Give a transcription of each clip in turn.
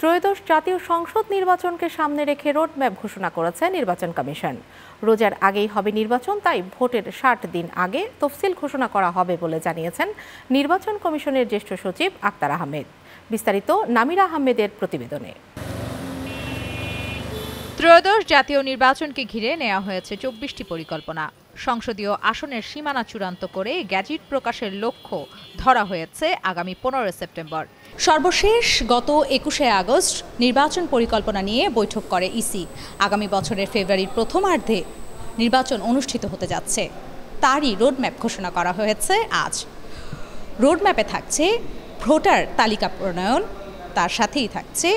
ত্রয়োদশ জাতীয় সংসদ নির্বাচনকে সামনে রেখে রোডম্যাপ ঘোষণা করেছে নির্বাচন কমিশন। রোজার আগেই হবে নির্বাচন, তাই ভোটের ৬০ দিন আগে তফসিল ঘোষণা করা হবে বলে জানিয়েছেন নির্বাচন কমিশনের জ্যেষ্ঠ সচিব আক্তার আহমেদ। বিস্তারিত নামিরা আহমেদের প্রতিবেদনে। ত্রয়োদশ জাতীয় নির্বাচনকে ঘিরে নেওয়া হয়েছে ২৪টি পরিকল্পনা। সংসদীয় আসনের সীমানা চূড়ান্ত করে গ্যাজেট প্রকাশের লক্ষ্য ধরা হয়েছে আগামী ১৫ সেপ্টেম্বর। সর্বশেষ গত ২১শে আগস্ট নির্বাচন পরিকল্পনা নিয়ে বৈঠক করে ইসি। আগামী বছরের ফেব্রুয়ারির প্রথমার্ধে নির্বাচন অনুষ্ঠিত হতে যাচ্ছে, তারই রোডম্যাপ ঘোষণা করা হয়েছে আজ। রোডম্যাপে থাকছে ভোটার তালিকা প্রণয়ন, তার সাথেই থাকছে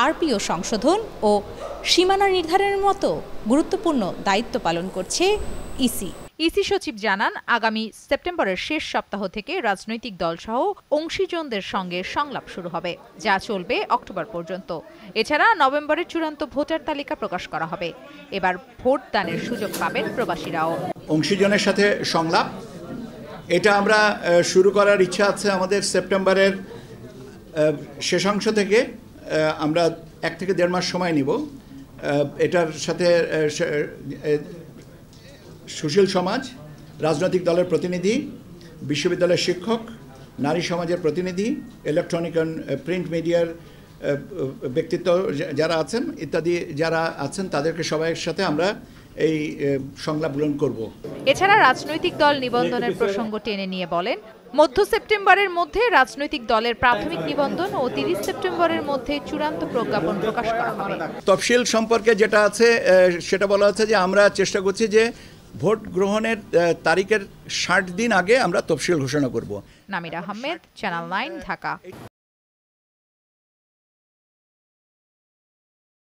আরপিও সংশোধন ও সীমানা নির্ধারণের মতো গুরুত্বপূর্ণ দায়িত্ব পালন করছে ইসি। ইসি সচিব জানান, আগামী সেপ্টেম্বরের শেষ সপ্তাহ থেকে রাজনৈতিক দলসহ অংশীজনদের সঙ্গে সংলাপ শুরু হবে, যা চলবে অক্টোবর পর্যন্ত। এছাড়া নভেম্বরে চূড়ান্ত ভোটার তালিকা প্রকাশ করা হবে। এবার ভোট দানের সুযোগ পাবেন প্রবাসীরাও। অংশীজনের সাথে সংলাপ, এটা আমরা শুরু করার ইচ্ছা আছে আমাদের সেপ্টেম্বরের শেষাংশ থেকে। আমরা ১ থেকে ১.৫ মাস সময় নিব। এটার সাথে সুশীল সমাজ, রাজনৈতিক দলের প্রতিনিধি, বিশ্ববিদ্যালয়ের শিক্ষক, নারী সমাজের প্রতিনিধি, ইলেকট্রনিক অ্যান্ড প্রিন্ট মিডিয়ার ব্যক্তিত্ব যারা আছেন ইত্যাদি যারা আছেন, তাদেরকে সবাইয়ের সাথে আমরা এই সংলাপগুলো করব। এছাড়া রাজনৈতিক দল নিবন্ধনের প্রসঙ্গ টেনে নিয়ে বলেন, মধ্য সেপ্টেম্বরের মধ্যে রাজনৈতিক দলের প্রাথমিক নিবন্ধন ও ৩০ সেপ্টেম্বরের মধ্যে চূড়ান্ত প্রজ্ঞাপন প্রকাশ করা হবে। তফসিল সম্পর্কে যেটা আছে সেটা বলা হচ্ছে যে আমরা চেষ্টা করছি যে ভোট গ্রহণের তারিখের ৬০ দিন আগে আমরা তফসিল ঘোষণা করব। নামিরা আহমেদ, চ্যানেল ৯, ঢাকা।